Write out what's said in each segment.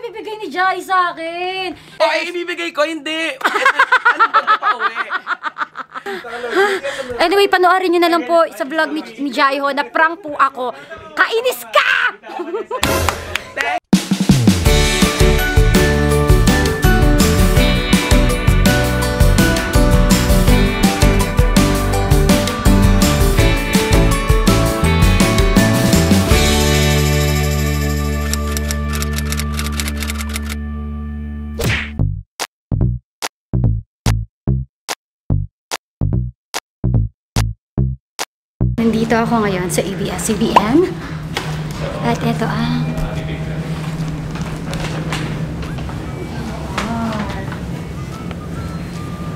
ibibigay ni Jai sa akin. O, ay, ibibigay ko, hindi. Ano ba ito pa uwi? Anyway, panoorin nyo na lang po sa vlog ni Jai ho na prank po ako. Kainis ka! Nandito ako ngayon sa ABS-CBN. At ito ang...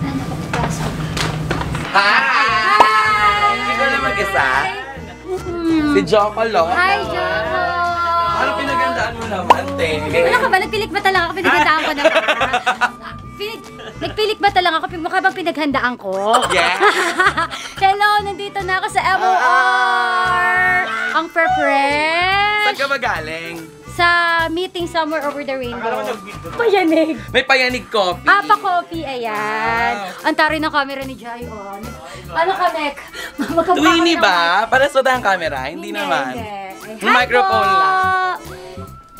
Ano ko pasok? Hi! Hindi ko na mag-isa. Si Joko Lo. Hi, Joko! Ano pinagandaan mo naman, te? Ano ka ba? Nagpilik-bata lang ako. Pinaghandaan ko naman. Nagpilik-bata lang ako. Mukha bang pinaghandaan ko? Yeah. Hello! Nandito na ako sa MOR! Ang friend. Saan ka ba galing? Sa meeting somewhere over the rainbow. Payanig. May payanig coffee. Apa coffee, ayan. Ang tari ng camera ni Jai, oh. Ano ka, Mek? Twinnie ba? Para sa ang camera? Hindi naman. Yung microphone lang.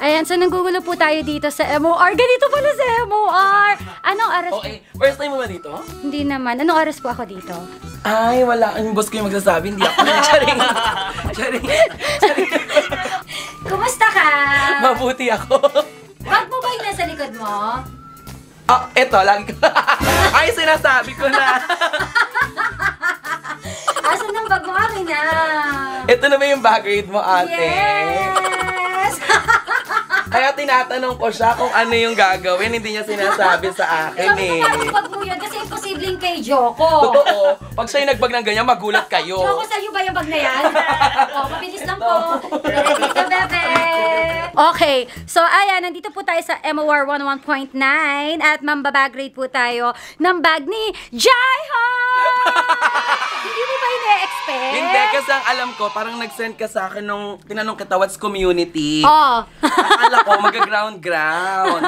Ayan, so nanggugulo po tayo dito sa MOR. Ganito pala sa MOR. Anong oras? Okay. First time mo ba dito? Hindi naman. Anong oras po ako dito? Ay, wala. Yung boss ko yung magsasabi. Hindi ako. Charing. Charing. Kumusta ka? Mabuti ako. Bag mo ba yung nasa likod mo? Ah, eto. Lagi ko. Ay, sinasabi ko na. Asan ang bag mo? Akin na. Ito na ba yung bag grade mo, ate? Yes! Kaya tinatanong ko siya kung ano yung gagawin, hindi niya sinasabi sa akin eh. Sabi ko, bag mo yun kasi imposibleng kay Joko. Totoo. Pag sa'yo nagbag ng ganyan, magulat kayo. Joko, sa'yo ba yung bag na yan? Oh, mabilis lang po. Dito, bebe. Okay. So, ayan, nandito po tayo sa MOR 101.9 at mambabagrade po tayo ng bag ni Jai Ho! Hindi mo ba ine-expect? Hindi, kasi ang alam ko, parang nag-send ka sa akin nung tinanong kita, what's community? Oh. Akala ko, mag-ground.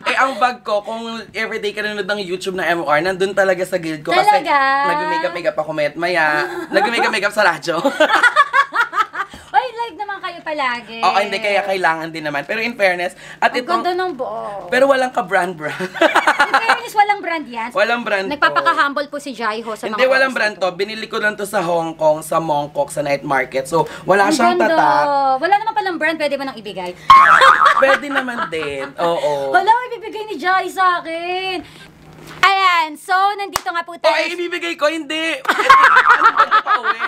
Eh, ang bag ko, kung everyday ka nanonood ng YouTube na MOR, nandun talaga sa guild ko. Kasi Talaga? nag-makeup ako maya. Nag-makeup sa radyo. Oy, live naman kayo palagi. Oo, hindi, kaya kailangan din naman. Pero in fairness, at Ang ito, ganda ng buo. pero walang ka-brand. In fairness, walang brand yan. Walang brand to. Nagpapaka-humble po si Jai Ho sa mga Hindi, walang oras brand na to. Binili ko lang to sa Hong Kong, sa Mongkok, sa night market. So, wala Ang siyang ganda. tatak. Wala naman palang brand, pwede mo nang ibigay. Pwede naman din. Oo. Wala, ibibigay ni Jai sa akin. Ayan, so nandito nga po O, tayo. ay, ibibigay ko, hindi. Ano ba ito pa uwi?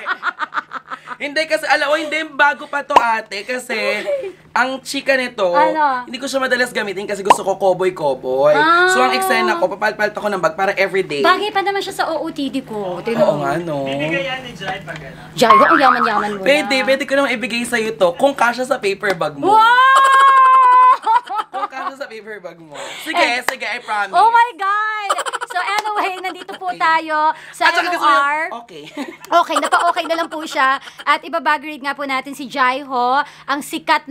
Hindi kasi, alam mo, hindi, bago pa to ate. Kasi, ang chika nito, Ano? hindi ko siya madalas gamitin kasi gusto ko koboy-koboy. Ah. So, ang eksena ko, papalpalt ako ng bag para everyday. Bagay pa naman siya sa OOTD ko. Oo nga, no. Bigyan ni Jai pag ano. Jai Ho, ang yaman-yaman mo Pwede ko naman ibigay sa'yo to kung kasya sa paper bag mo. Wow! Kung kasya sa paper bag mo. Sige, I promise. Oh my God! So anyway, nandito po tayo sa At saka gusto MOR. niya- Okay. Okay, napa-okay na lang po siya. At ibabagrade nga po natin si Jai Ho, ang sikat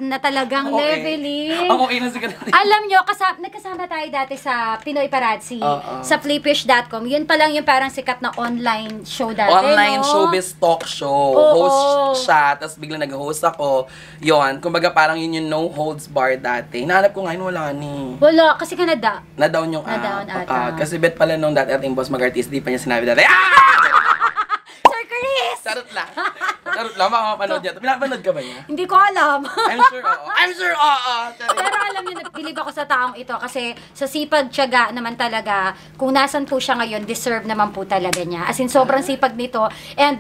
na talagang Okay. leveling. Ang okay na sikat. Alam nyo, nagkasama tayo dati sa Pinoy Parazzi, Oo. sa flipish.com. Yun pa lang yung parang sikat na online show dati, Online no? showbiz talk show. Oo. Host siya, tapos biglang nag-host ako. Yun, kumbaga parang yun yung no holds bar dati. Hinahanap ko ngayon, wala ni. Wala, kasi Canada. Na-down yung Na-down ata. Kasi bet pala nung dati ating boss mag-artist, di pa niya sinabi dati. Sir Chris! Charot lang. Charot lang, makakapanood niya. Pinapanood ka ba niya? Hindi ko alam. I'm sure, oo. I'm sure, oo. Charot. Pero alam niyo, nagbilib ako sa taong ito kasi sa sipag tiyaga naman talaga, kung nasan po siya ngayon, deserve naman po talaga niya. As in, sobrang sipag nito. And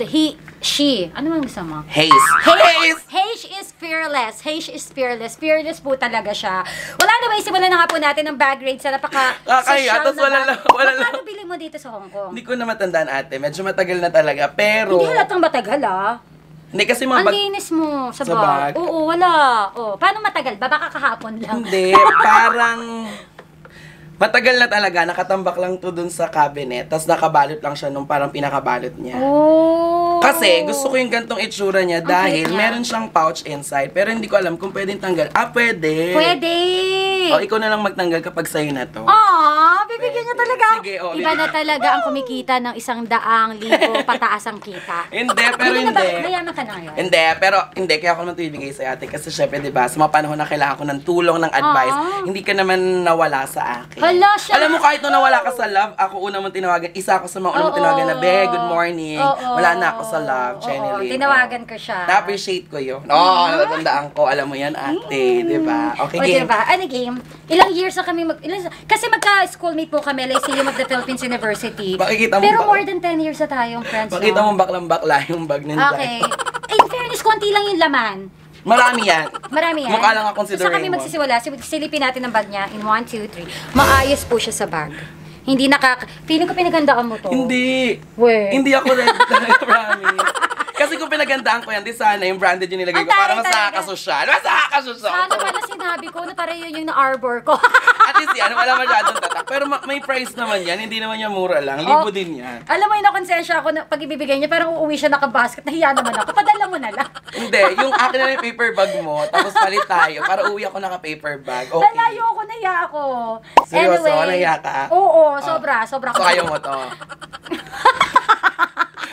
she, ano man gusto mo? Haze. Haze! H is fearless. H is fearless. Fearless po talaga siya. Wala na ba, isimulan na nga po natin ang bag grade sa Kakaya, tapos wala lang. Magkano bili mo dito sa Hong Kong? Hindi ko na matandaan ate. Medyo matagal na talaga. Pero, Hindi halatang matagal hindi kasi mga Ang bag... linis mo sa Sa bag. bag? Oo, wala. Oh, paano matagal ba? Baka kahapon lang. Hindi, parang... Matagal na talaga, nakatambak lang to dun sa cabinet, tapos nakabalot lang siya nung parang pinakabalot niya. Oh. Kasi gusto ko yung gantong itsura niya dahil cute niya. meron siyang pouch inside. Pero hindi ko alam kung pwedeng tanggal. Pwede. Pwede. O, ikaw na lang magtanggal kapag sa'yo na to. Bibigyan niya talaga. Sige, Iba na talaga ang kumikita ng 100,000 pataas ang kita. Hindi, pero hindi. Mayaman ka na ngayon. Hindi, kaya ako naman ito ibigay sa'yo ate. Kasi syempre, di ba, sa mga panahon na kailangan ko ng tulong, ng advice, hindi ka naman nawala sa akin. Hala siya. Alam mo, kahit nung nawala ka sa love, ako una mong tinawagan, isa ako sa mga una mong tinawagan na, Be, good morning. Wala na ako sa love, Chenny. Tinawagan ko siya. Na-appreciate ko yun. Natatandaan ko. Alam mo yan, ate. Di ba? Okay, O, game. diba? Ano game? Ilang years na kami kasi magka-schoolmate po kami, Lyceum of the Philippines University. Makikita mo Pero ba? more than 10 years na tayong friends. Pakita no? mo baklang-bakla yung bag ninja. Okay. In fairness, konti lang yung laman. Marami yan. Marami yan. Mukha lang ang considering So, sa kami mo. magsisiwala, silipin natin ang bag niya in 1, 2, 3. Maayos po siya sa bag. Hindi feeling ko pinagandaan mo to. Hindi. We. Hindi ako ready talaga, promise. Kasi kung pinagandaan ko yan, di sana yung branded yung nilagay Ang ko para taray mas talaga. nakakasosyal. Mas nakakasosyal. Sana pala sinabi ko na para yun yung na-arbor ko. At least yan, wala masyadong tatak. Pero may price naman yan, hindi naman yan mura lang. Libo din yan. Alam mo, nakonsensya ako na pag ibibigay niya, parang uuwi siya nakabasket. Nahiya naman ako. Padala mo na lang. Hindi, yung akin na yung paper bag mo, tapos palit tayo, para uwi ako naka-paper bag. Okay. Nalayo ako, nahiya ako. Seryoso, Anyway, nahiya ka? Oo, sobra. So, ayaw mo to.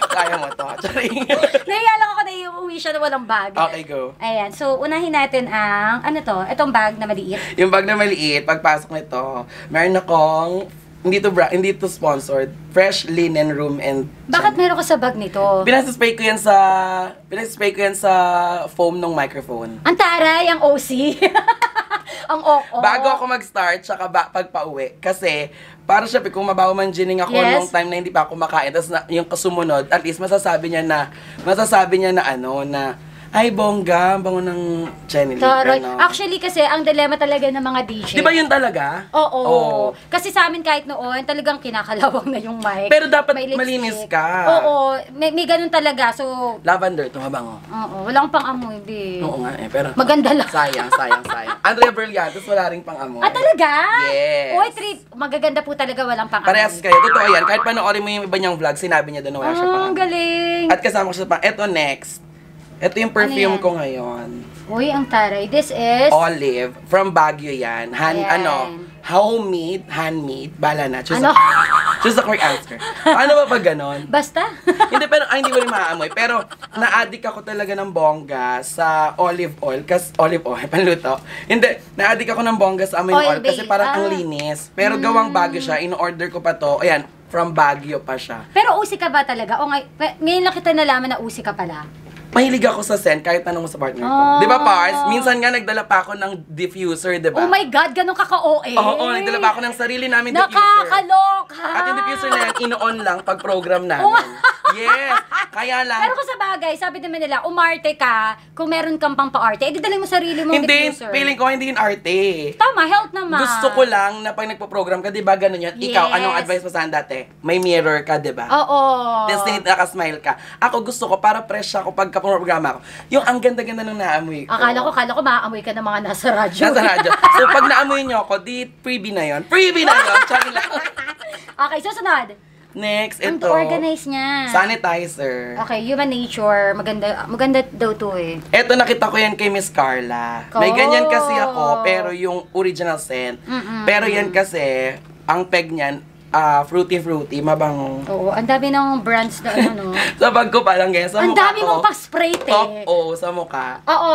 Kaya mo to. Charing. Nahiya lang ako na uuwi siya na walang bag. Okay, go. Ayan, so unahin natin ang, itong bag na maliit. Yung bag na maliit, pagpasok nito, meron akong, hindi to sponsored, fresh linen room and... Bakit meron ka sa bag nito? Pinasa-spray ko yan sa foam ng microphone. Ang taray, ang OC. Ang OO. Bago ako mag-start, tsaka pagpa-uwi. Kasi, para syempre, kung mabaho man gining ako Yes. nung time na hindi pa ako kumakain, tapos yung kasumunod, at least masasabi niya na ay, bongga, bango ng Chenny. Taray. Actually kasi, ang dilemma talaga ng mga DJ. Di ba yun talaga? Oo. Kasi sa amin kahit noon, talagang kinakalawang na yung mic. Pero dapat May lipstick. malinis ka. Oo. May ganun talaga. So, Lavender, tumabango. oo. Walang pang-amoy, be. Oo nga eh, pero... Maganda lang. Sayang. Andrea Brillantes, wala ring pang-amoy. Ah, talaga? Yes. Uy, trip. Magaganda po talaga walang pang-amoy. Parehas kayo. Totoo yan. Kahit panoorin mo yung iba niyang vlog, sinabi niya doon na wala siya Ang pang-amoy. galing. At kasama ko siya pa. Eto next. Ito yung perfume Ano yan? ko ngayon. Uy, ang taray. This is... Olive. From Baguio yan. Ayan. Handmade. Bala na. Choose Ano? choose the correct answer. Ano ba pag ganon? Basta? Hindi ko rin maamoy. Pero, na-addict ako talaga ng bongga sa olive oil. Olive oil, panluto. Hindi, na-addict ako ng bongga sa amoy ng oil kasi Oil-based. parang ang linis. Pero gawang Baguio siya. In-order ko pa to. Ayan, from Baguio pa siya. Pero usi ka ba talaga? O ngayon lang kita nalaman na usi ka pala. Mahilig ako sa scent kahit tanong mo sa partner ko. Oh. Di ba, Pars? Minsan nga nagdala pa ako ng diffuser, di ba? Oh my God, ganun ka ka-OA. Oo, nagdala pa ako ng sarili namin diffuser. Nakakaloka. At yung diffuser na yan, ino-on lang pag program namin. Yes! Kaya lang, Pero kung sa bagay, sabi naman nila, umarte ka kung meron kang pang pa-arte. Eh, di dalhin mo sarili mong hindi, diffuser. feeling ko hindi yun arte. Tama, health naman. Gusto ko lang na pag nagpo-program ka, di ba ganun yun? Yes. Ikaw, anong advice mo saan dati? May mirror ka, di ba? Oo. Tapos nakasmile ka. Ako gusto ko, para fresh ako pagka programa ko. Yung ang ganda-ganda ng naamoy ko. Akala ko maaamoy ka ng mga nasa radyo. Nasa radyo. So, pag naamoy nyo ako, di freebie na yun. Freebie na yun! Tsaka lang. Okay, susunod. Next, Ang ito. organize niya. Sanitizer. Okay, human nature. Maganda daw to eh. Eto, nakita ko yan kay Miss Carla. May ganyan kasi ako, pero yung original scent. Pero yan kasi, ang peg niyan, fruity, mabango. Oo, ang dami ng brands na ano. Sa bag ko parang ganyan, sa Ang mukha dami ko. mong pa-spray, te. Sa mukha. Oo,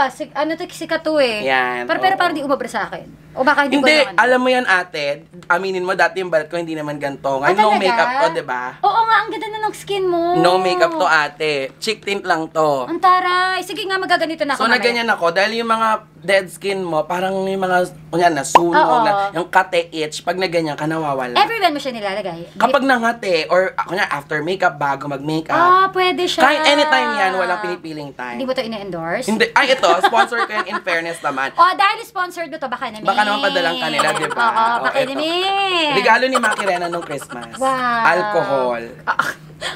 sikat to eh. Yan, Pero oo. parang di umabra sa akin. O baka hindi ko Hindi, lang ano. alam mo yan ate, aminin mo, dati yung balat ko hindi naman ganito. Ngayon, no talaga? makeup to, diba? Oo nga, ang ganda na ng skin mo. No makeup to ate. Cheek tint lang to. Ang taray. Sige nga, magaganito na ako So, na mamaya. ganyan ako, dahil yung mga dead skin mo, parang yung mga, kunyan, nasunog, Oo. yung kate itch, pag na ganyan ka, nawawala. Everyone mo siya nilalagay. Kapag nangate, or kunya after makeup, bago mag-makeup, Pwede siya. kahit anytime yan, walang pinipiling time. Hindi mo to ine-endorse? Hindi, ay ito, sponsor ko yan in fairness naman. Dahil sponsored mo to, baka naman. Baka naman padalang kanila, di ba? Oo, Oh, baka eto. naman. Regalo ni Maki Rena nung Christmas. Wow. Alcohol.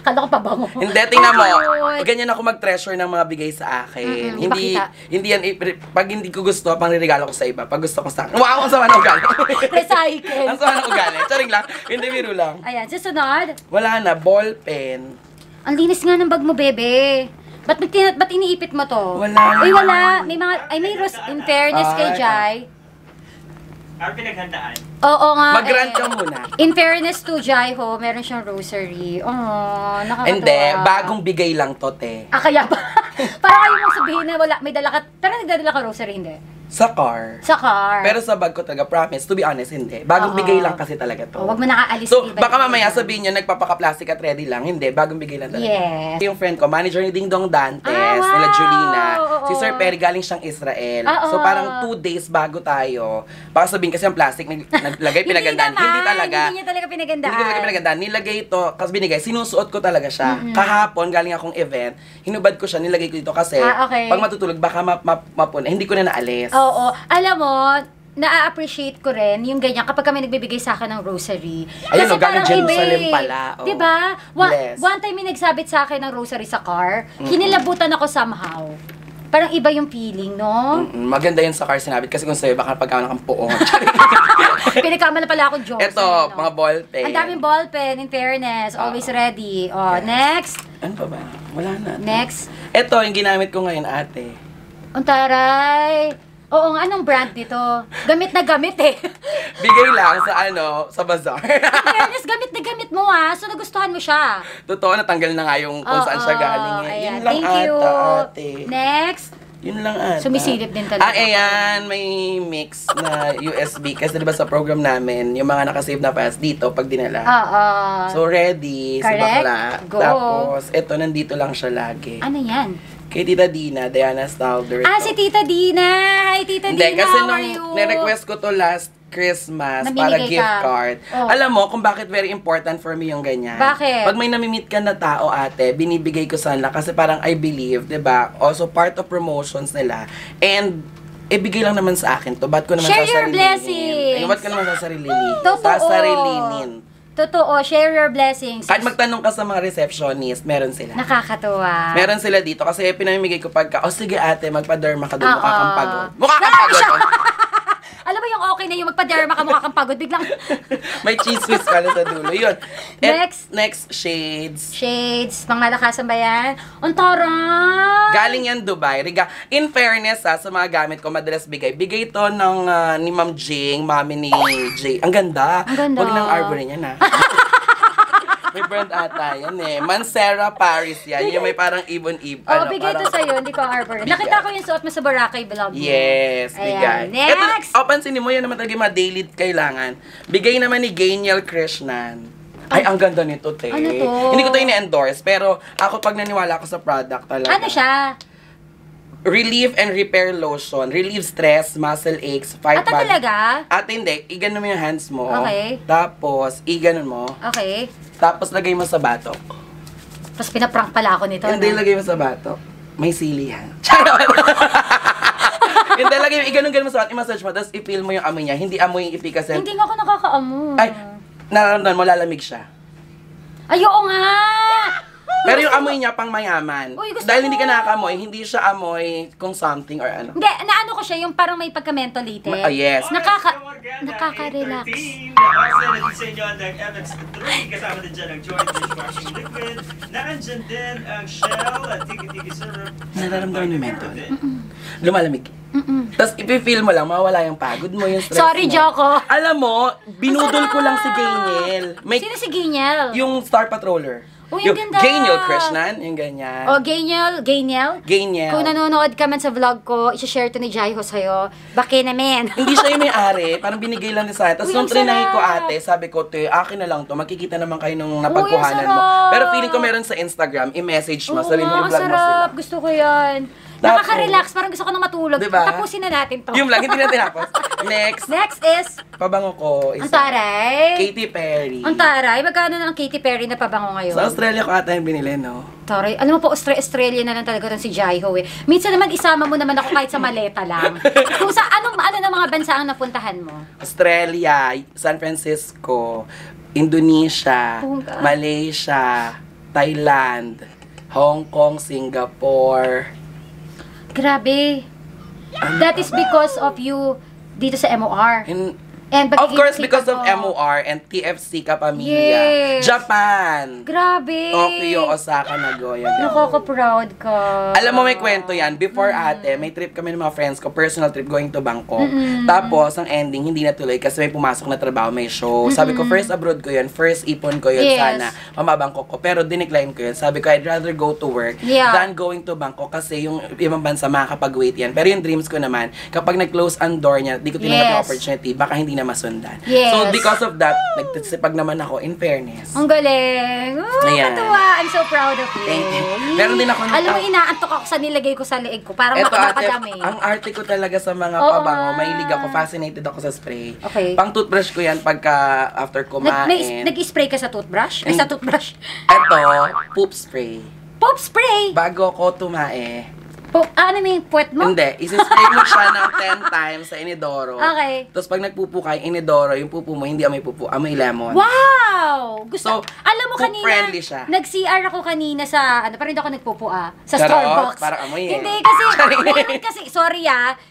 Kala ko pabango. Hindi, tingnan mo. Cute. Ganyan ako mag-treasure ng mga bigay sa akin. Mm-mm, ipakita. Hindi yan, pag hindi ko gusto, pang regalo ko sa iba. Pag gusto ko sa akin. Wow, ang sama ng ugali. Recycle. Ang sama ng ugali. Charing lang. Hindi, biro lang. Ayan, susunod. Wala na, ball pen. Ang linis nga ng bag mo, bebe. Ba't iniipit mo to? Wala. Uy, wala. May rose, in fairness kay Jai. Ang pinaghandaan. Oo nga. Mag-rant ka muna. In fairness to Jai ho, meron siyang rosary. Oh, nakakatuwa. Hindi, bagong bigay lang to, te. Kaya ba? Parang ayaw mong sabihin na wala, may dala ka, pero nagdadala ka rosary, hindi? Sa car. Sa car. Pero sa bag ko talaga, promise, to be honest, hindi. Bagong Oo. bigay lang kasi talaga to. Huwag mo nakaalis. So, iba- baka mamaya sabihin nyo, nagpapaka-plastic at ready lang. Hindi, bagong bigay lang talaga. Yes. Yung friend ko, manager ni Ding Dong Dantes, Ah, wow. nila Julina. Oo. Si Sir Perry, galing siyang Israel. Oo. So, parang 2 days bago tayo. Baka sabihin kasi ang plastic, naglagay, pinagandaan. Hindi talaga. Hindi niya talaga pinagandaan. Hindi ko talaga pinagandaan. Nilagay ito, kasi binigay, sinusuot ko talaga siya. Kahapon, galing akong event, hinubad ko siya, nilagay ko dito kasi, Okay. pag matutulog, baka mapuna. Hindi ko na naalis. Oo. Alam mo, na-appreciate ko rin yung ganyan kapag kami nagbibigay sa akin ng rosary. Ayun, no, galing parang Jerusalem iba eh. pala. Oh. Diba? Bless. One time may nagsabit sa akin ng rosary sa car, kinilabutan ako somehow. Parang iba yung feeling, no? Maganda yun sa car sinabit kasi kung sa'yo, baka pagkawan ng puong. Pinagkama na pala akong Diyos. Ito, mga ballpen. Ang daming ballpen, in fairness. Always ready. Oh, Yes. next. Ano pa ba? Wala na. Next. Ito, yung ginamit ko ngayon, ate. Ang taray. Oo nga, anong brand nito? Gamit na gamit eh. Bigay lang sa sa bazaar. In fairness, gamit na gamit mo ah. So, nagustuhan mo siya. Totoo, natanggal na nga yung kung saan siya Oo, galing. Eh. ayan. Yun lang Thank you. ate. Next. Yun lang ata. Sumisilip din talaga. Ayan, may mix na USB. Kasi diba sa program namin, yung mga nakasave na files dito pag dinala. Oo. So, ready. Correct. Si bakla. Go. Tapos, ito, nandito lang siya lagi. Ano yan? Kay Tita Dina, Diana Stalder. Ah, si Tita Dina. Hi, Tita Hindi, Dina. kasi How are you? nung nirequest ko to last Christmas Na para binigay gift ka. card. Oh. Alam mo kung bakit very important for me yung ganyan. Bakit? Pag may namimit ka na tao, ate, binibigay ko sana kasi parang I believe, 'di ba? Also part of promotions nila. And ibigay lang naman sa akin to. Ba't ko naman Share your sasarilinin? blessings. Ba't ko naman sasarilinin? Totoo. Sasarilinin. Totoo, share your blessings. Kahit magtanong ka sa mga receptionist, meron sila. Nakakatuwa. Meron sila dito kasi pinamimigay ko pagka, sige ate, magpa-derma ka doon, Oo. mukha kang pagod. Mukha kang pagod! Alam mo yung okay na yung magpa-derma ka mukha kang pagod, biglang May cheese whiz pala sa dulo. Yun. Next. Shades. shades, pangmalakasan ba yan? Ang taray! Galing yan Dubai. In fairness sa mga gamit ko, madalas bigay. Bigay to ng ni Ma'am Jing, mami ni Jay. Ang ganda. Ang ganda. Huwag ng arbor yan ha. May brand ata yan eh. Mancera Paris yan. Yung may parang ibon-ibon. Oh, bigay to sa'yo, hindi ko arbor. Nakita ko yung suot mo sa Boracay vlog mo. Yes, Ayan. bigay. Next! Ito, pansinin mo, yan naman talaga yung mga daily kailangan. Bigay naman ni Gainiel Krishnan. Ay, ang ganda nito, te. Ano to? Hindi ko to ini-endorse, pero ako pag naniwala ako sa product talaga. Ano siya? Relief and repair lotion. Relieve stress, muscle aches, fight Ata talaga? Ate, hindi. Iganon mo yung hands mo. Okay. Tapos, iganon mo. Okay. Tapos, lagay mo sa batok. Tapos pinaprank pala ako nito. Hindi, no? lagay mo sa batok. May sili yan. Charot! Hindi, lagay mo. Iganon mo sa batok. I-massage mo. Tapos, i-feel mo yung amoy niya. Hindi amoy yung efficacy. Hindi nga ako nakakaamoy. Ay, nararamdaman mo, lalamig siya. Ay, oo nga! Pero yung amoy niya pang mayaman. Uy, gusto Dahil ko. hindi ka nakakamoy, hindi siya amoy kung something or ano. Hindi, naano ko siya, yung parang may pagka-mentolated. Yes. Nakaka-relax. Nakaka-relax sa inyo ang MX3. Kasama din dyan ang Jordan Dishwashing Liquid. Naandyan din ang Shell at Tiki-Tiki Syrup. Nararamdaman yung mental. Lumalamig. Tapos ipifeel mo lang, mawala yung pagod mo, yung stress Sorry, mo. Joko. Alam mo, binudol ko lang si Gainiel. May, Sino si Gainiel? yung Star Patroller. Uy, ang ganda. Gainiel Krishnan, yung ganyan. O, Gainiel. Gainiel. Kung nanonood ka man sa vlog ko, i-share to ni Jaiho sa'yo. Baki naman. Hindi siya yung may-ari, parang binigay lang niya sa akin. Tapos Uy, nung ang trinay ko sarap. ate, sabi ko, te, akin na lang to, makikita naman kayo nung Uy, napagkuhanan ang mo. sarap. Pero feeling ko meron sa Instagram, i-message mo, Oo sabihin mo nga, yung ang vlog mo sila. sarap. Gusto ko yan. Tapos- Nakaka-relax. Parang gusto ko na matulog. Diba? Tapusin na natin to. Yung lang, hindi na tinapos. Next, Next is, pabango ko, ang isa. taray. Katy Perry. Ang taray. Magkano na ang Katy Perry na pabango ngayon? Sa Australia ko ata yung binili, no? Taray. Alam mo po, Australia na lang talaga ng si Jaiho eh. Minsan naman isama mo naman ako kahit sa maleta lang. Kung sa ano na mga bansa ang napuntahan mo? Australia, San Francisco, Indonesia, Bongga. Malaysia, Thailand, Hong Kong, Singapore. Grabe. That is because of you dito sa MOR. And Of course, pagkikita because of mo. MOR and TFC Kapamilya. Yes. Japan. Grabe. Tokyo, Osaka, Nagoya. ganun. Nakaka-proud ka. Alam mo, may kwento yan. Before ate, may trip kami ng mga friends ko, personal trip going to Bangkok. Tapos, ang ending, hindi natuloy kasi may pumasok na trabaho, may show. Sabi ko, first abroad ko yun, first ipon ko yun, Yes. sana, mamabangkok ko. Pero dinecline ko yun. Sabi ko, I'd rather go to work Yeah. than going to Bangkok kasi yung ibang bansa makakapag-wait yan. Pero yung dreams ko naman, kapag nag-close ang door niya, di ko tinanggap yung Yes. opportunity, baka hindi na masundan. Yes. So, because of that, nagtisipag naman ako, in fairness. Ang galing. Oh, Ayan. katuwa. I'm so proud of you. Thank you. Meron din ako Alam mo, inaantok ako sa nilagay ko sa leeg ko. Parang Eto ate, makadami. ang arte ko talaga sa mga Oo pabango, nga. mahilig ako, fascinated ako sa spray. Okay. Pang toothbrush ko yan pagka after kumain. Nag-spray ka sa toothbrush? Ay, sa toothbrush. Eto, poop spray. Pop spray! Bago ko tumae, Ano yung puwet mo? hindi, isispray mo siya ng 10 times sa inidoro. Okay. Tapos pag nagpupo ka, yung inidoro, yung pupo mo, hindi amoy pupo, amoy lemon. Wow! So, Gusto, alam mo poop kanina, friendly siya. nag-CR ako kanina sa, pero hindi ako nagpupo sa Charot, Starbucks. parang amoy eh. Hindi, kasi, meron kasi, sorry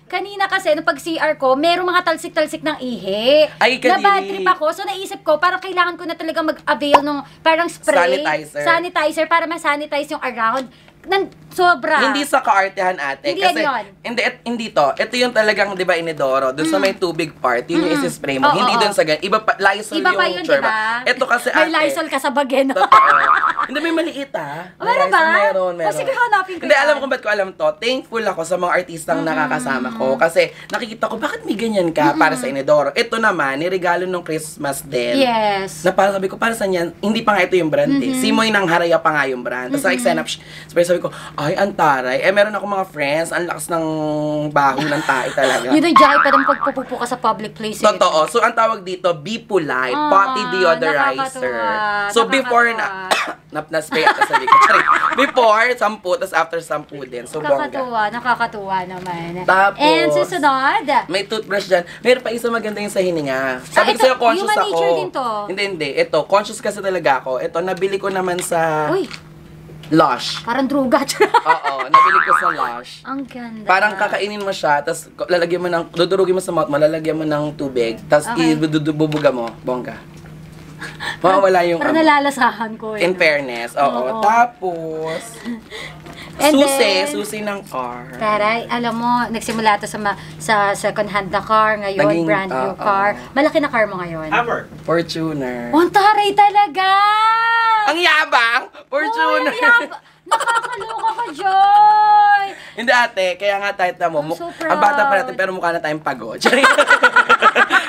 kanina kasi, nung pag-CR ko, merong mga talsik-talsik ng ihi. Ay, na bad kadiri. trip ako, so naisip ko, parang kailangan ko na talaga mag-avail ng parang spray. Sanitizer, para ma-sanitize yung around. Sobra. Hindi sa kaartehan ate. Hindi kasi, yan yun. hindi to. Ito yung talagang, di ba, inidoro. Doon sa may tubig part, yun yung isispray mo. Oo, hindi oo. doon sa Iba pa, Lysol Iba yung pa yun, churba. diba? Ito kasi May ate. Lysol ka sa bagay, no? Totoo. Hindi, may maliit May Meron Lysol, ba? Meron. O, sige, hanapin ko Hindi, yan. alam ko ba't ko alam to. Thankful ako sa mga artistang nakakasama ko. Kasi nakikita ko, bakit may ganyan ka para sa inidoro? Ito naman, niregalo nung Christmas din. Yes. Na parang sabi ko, para saan yan? Hindi pa nga ito yung brand eh. Simoy ng Haraya pa nga yung brand. Tapos nag-sign up, sabi ko, ay, ang taray. Meron ako mga friends, ang lakas ng baho ng tae talaga. Yun ang jahay pa ng pagpupupo ka sa public place. Totoo. So, ang tawag dito, Be Polite, potty deodorizer. Nakakatuwa. So, before na-spray ako sa likod. Sorry. Before, 10, tapos after 10 din. So, bongga. Nakakatuwa naman. Tapos, And susunod. May toothbrush dyan. Meron pa isa maganda yung sa hininga. Sabi ko ito, sa'yo, conscious human ako. nature din to. Hindi. Ito, conscious kasi talaga ako. Ito, nabili ko naman sa Uy, Lush. parang druga. Oo, nabili ko sa Lush. Ang ganda. Parang kakainin mo siya, tapos lalagyan mo ng, dudurugin mo sa mouth mo, lalagyan mo ng tubig, tapos Okay. ibubuga mo, bongga. Mawawala yung Parang nalalasahan ko. in fairness, oo. Oo. Tapos, And susi ng car. Taray, alam mo, nagsimula to sa second hand na car, ngayon Naging, brand new oo. car. Malaki na car mo ngayon. Hammer. Fortuner. Oh, ang taray talaga! Ang yabang! Fortuner! Uy, nakakaloka ka, Joy! Hindi ate, kaya nga kahit na mo, I'm so ang bata pa proud. natin pero mukha na tayong pagod.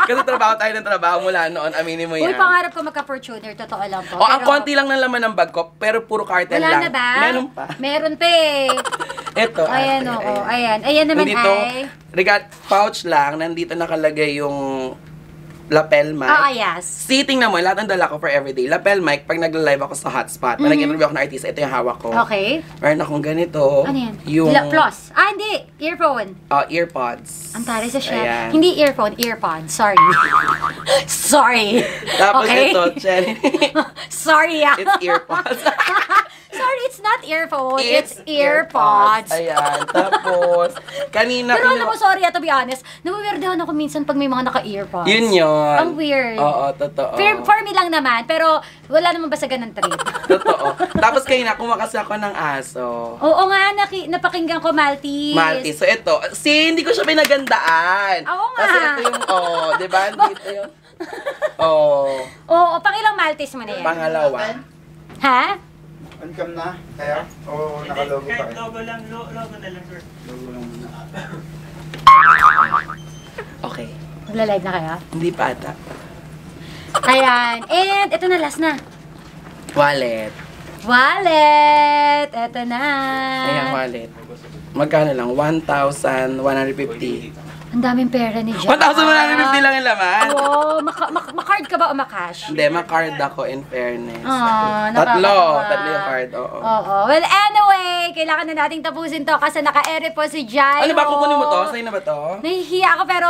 Kasi trabaho tayo ng trabaho mula noon, aminin mo yan. Uy, pangarap ko magka-Fortuner, totoo lang po. O, ang Pero konti lang ng laman ng bag ko, pero puro cartel wala lang. na ba? Meron pa. Meron pa eh. Ito, Ayan, ate. oo. Ayan. Ayan naman Nandito, ay... pouch lang, nandito nakalagay yung lapel mic. Ah, yes. Seating naman, lahat ng dala ko for everyday. Lapel mic, pag nagla-live ako sa hotspot, pag nag-interview ako ng artista, ito yung hawak ko. Okay. Meron akong ganito. Ano yan? Yung Plus. Ah, hindi. Earphone. earpods. Ang taray sa siya. Ayan. Hindi earphone, earpod. Sorry. Sorry. Tapos okay? ito, Cherry. Sorry It's earpods. Sorry, it's not earphone. It's earpods. Ayan. Tapos, kanina Pero alam mo, sorry, to be honest, nawiwirdahan ako minsan pag may mga naka-earpods. Yun yun. Ang weird. Oo, totoo. For me lang naman, pero wala naman ba sa ganun trip? Totoo. Tapos kanina, kumakas ako ng aso. Oo nga, napakinggan ko Maltese. Maltese. So, ito. Hindi ko siya pinagandaan. Oo nga. Kasi ito yung, di ba? Dito yung, Oo, pang ilang Maltese mo na yan? Pangalawa. Ha? On-cam na? Kaya? O Hindi, nakalogo pa kahit rin? logo lang, logo na lang, sir. Logo lang muna. Okay. Magla-live na kaya? Hindi pa ata. Ayan. And ito na, last na. Wallet. Wallet! Ito na. Ayan, wallet. Magkano lang? 1,150. Ang daming pera ni Jack. 1,150 lang yung laman? Oo. Maka-card ka ba o makash? Hindi, ma-card ako in fairness. Nakakatawa. Tatlo yung card, oo. Oo. Well, anyway, kailangan na nating tapusin to kasi naka-ere po si Jai. Ano ba, kukunin mo to? Sa'yo na ba to? Nahihiya ako pero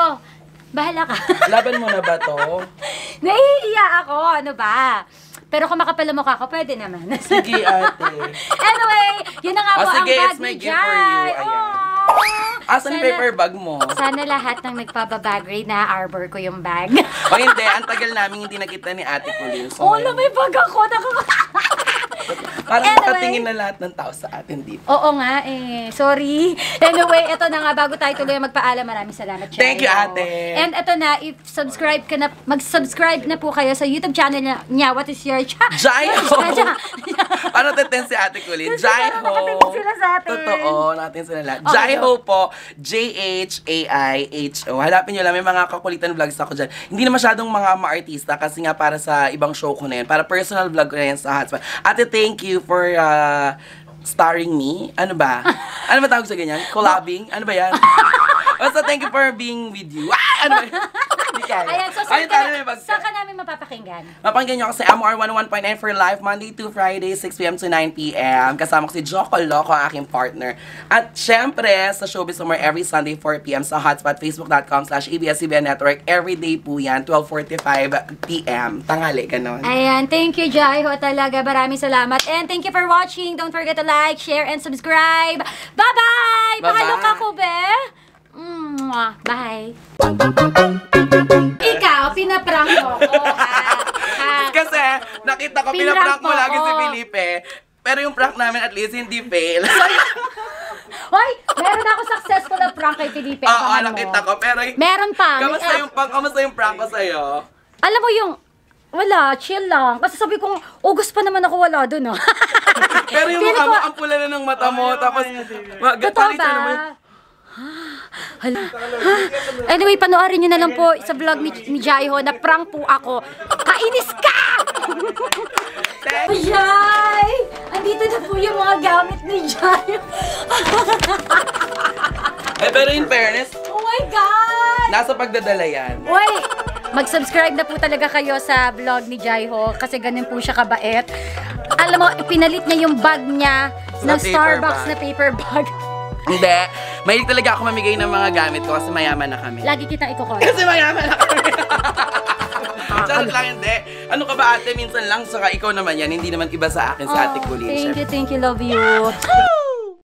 bahala ka. Laban mo na ba to? Nahihiya ako. Ano ba? Pero kung makapal ang mukha ko, pwede naman. Sige, ate. Anyway, yun na nga po Oh, sige, ang bag it's my ni gift for you. Jai. Ayan. Aww. Asan yung paper bag mo? Sana lahat ng nagpababag grade na arbor ko yung bag. O hindi, ang tagal namin hindi nakita ni Ate Colleen. So, Oh, may bag ako. parang Anyway. nakatingin na lahat ng tao sa atin dito. Oo nga eh. Sorry. Anyway, ito na nga. Bago tayo tuloy magpaalam, maraming salamat, Chayo. Thank you, ate. And ito na, if subscribe ka na, mag-subscribe na po kayo sa YouTube channel niya. What is your Jaiho! Ano tatin si Ate Colleen? Kasi parang Jaiho! nakatingin sila sa atin. Totoo, natin sila lahat. Okay, Jaiho po. Jaiho. Hanapin nyo lang, may mga kakulitan vlogs ako dyan. Hindi na masyadong mga ma-artista kasi nga para sa ibang show ko na yun. Para personal vlog ko na yan sa hotspot. Ate, thank you for starring me. Ano ba? Ano ba tawag sa ganyan? Collabing? Ano ba yan? Basta thank you for being with you. Ah! Ano ba? Hindi kaya. Ayan, so Ayun, tayo na may bag- saan ka namin mapapakinggan? Mapanggan nyo ako sa MR 101.9 for live, Monday to Friday, 6 p.m. to 9 p.m. Kasama ko si Joko Loco, ang aking partner. At syempre, sa Showbiz Summer every Sunday, 4 p.m. sa Hotspot, facebook.com/ABS-CBN Network. Everyday po yan, 12:45 p.m. Tanghali, ganon. Ayan, thank you, Jaiho, talaga. Maraming salamat. And thank you for watching. Don't forget to like, share, and subscribe. Bye-bye! Bye-bye. Pahalok ako, be! Mwah. Bye! Ikaw, pinaprank mo ako, ha? Kasi, nakita ko, Pinrank pinaprank mo mo lagi si ako. Felipe. Pero yung prank namin at least hindi fail. Hoy, meron ako successful na prank kay Felipe. Oo, Abangan mo. nakita ko. Pero, Meron pa. kamusta yung prank ko sa'yo? Alam mo yung, wala, chill lang. Kasi sabi kong, August pa naman ako wala dun, ah. Pero yung Feeling mukha mo, ko- ang pula na ng mata mo. Tapos, Totoo ba? Hala. Anyway, panoorin nyo na lang po sa vlog ni Jaiho na prank po ako. Kainis ka! Jai! Andito na po yung mga gamit ni Jai. Pero in fairness, Oh my God! nasa pagdadala yan. Uy! Mag-subscribe na po talaga kayo sa vlog ni Jaiho kasi ganun po siya kabait. Alam mo, pinalit niya yung bag niya Na ng paper Starbucks bag. na paper bag. Hindi. Mahilig talaga ako mamigay ng mga gamit ko kasi mayaman na kami. Lagi kitang ikukol. Kasi mayaman na kami. Charot lang, hindi. Ano ka ba ate? Minsan lang, saka ikaw naman yan. Hindi naman iba sa akin, sa ate Colleen. Thank you, love you.